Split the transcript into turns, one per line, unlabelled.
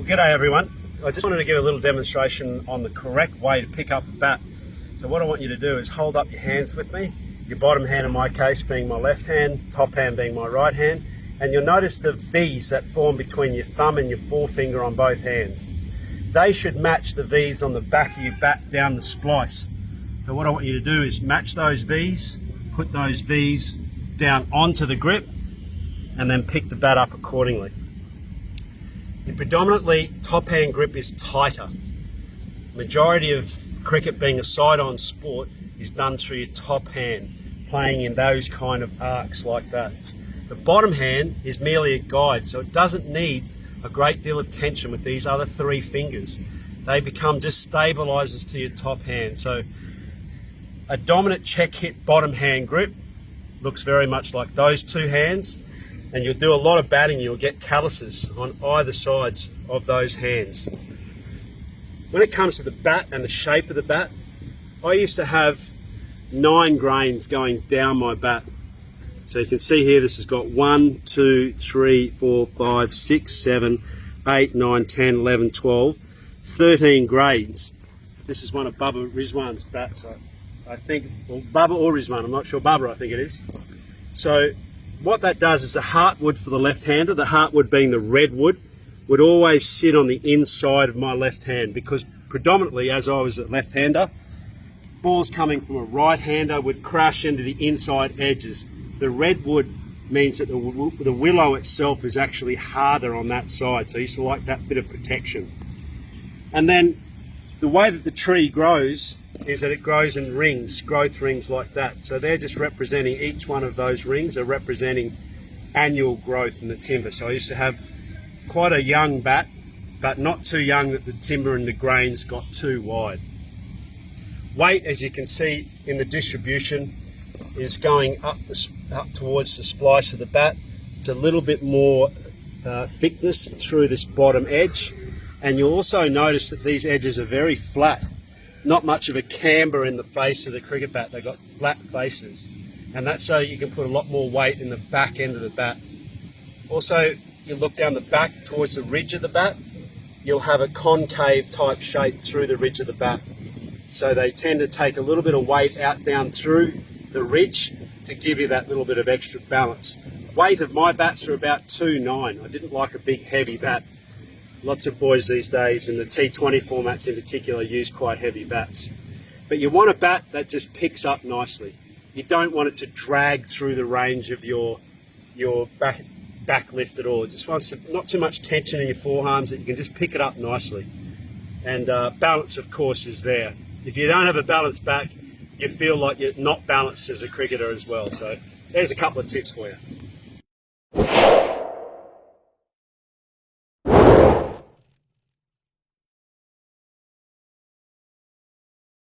Well, g'day everyone. I just wanted to give a little demonstration on the correct way to pick up a bat. So what I want you to do is hold up your hands with me, your bottom hand in my case being my left hand, top hand being my right hand, and you'll notice the V's that form between your thumb and your forefinger on both hands. They should match the V's on the back of your bat down the splice. So what I want you to do is match those V's, put those V's down onto the grip, and then pick the bat up accordingly. The predominantly top hand grip is tighter. Majority of cricket being a side-on sport is done through your top hand, playing in those kind of arcs like that. The bottom hand is merely a guide, so it doesn't need a great deal of tension with these other three fingers. They become just stabilizers to your top hand. So a dominant check hit bottom hand grip looks very much like those two hands, and you'll do a lot of batting. You'll get calluses on either sides of those hands. When it comes to the bat and the shape of the bat, I used to have 9 grains going down my bat. So you can see here, this has got 1, 2, 3, 4, 5, 6, 7, 8, 9, 10, 11, 12, 13 grains. This is one of Bubba Rizwan's bats, I think, well, Bubba or Rizwan, I'm not sure, Bubba I think it is. So what that does is the heartwood for the left-hander, the heartwood being the redwood, would always sit on the inside of my left hand, because predominantly as I was a left-hander, balls coming from a right-hander would crash into the inside edges. The redwood means that the willow itself is actually harder on that side, so I used to like that bit of protection. And then the way that the tree grows is that it grows in rings, growth rings like that. So they're just representing, each one of those rings are representing annual growth in the timber. So I used to have quite a young bat, but not too young that the timber and the grains got too wide. Weight, as you can see in the distribution, is going up towards the splice of the bat. It's a little bit more thickness through this bottom edge, and you'll also notice that these edges are very flat. Not much of a camber in the face of the cricket bat. They've got flat faces, and that's so you can put a lot more weight in the back end of the bat. Also, you look down the back towards the ridge of the bat, you'll have a concave type shape through the ridge of the bat. So they tend to take a little bit of weight out down through the ridge to give you that little bit of extra balance. Weight of my bats are about 2.9. I didn't like a big heavy bat. Lots of boys these days, in the T20 formats in particular, use quite heavy bats. But you want a bat that just picks up nicely. You don't want it to drag through the range of your back lift at all. It just wants not too much tension in your forearms, that you can just pick it up nicely. And balance, of course, is there. If you don't have a balanced back, you feel like you're not balanced as a cricketer as well. So there's a couple of tips for you.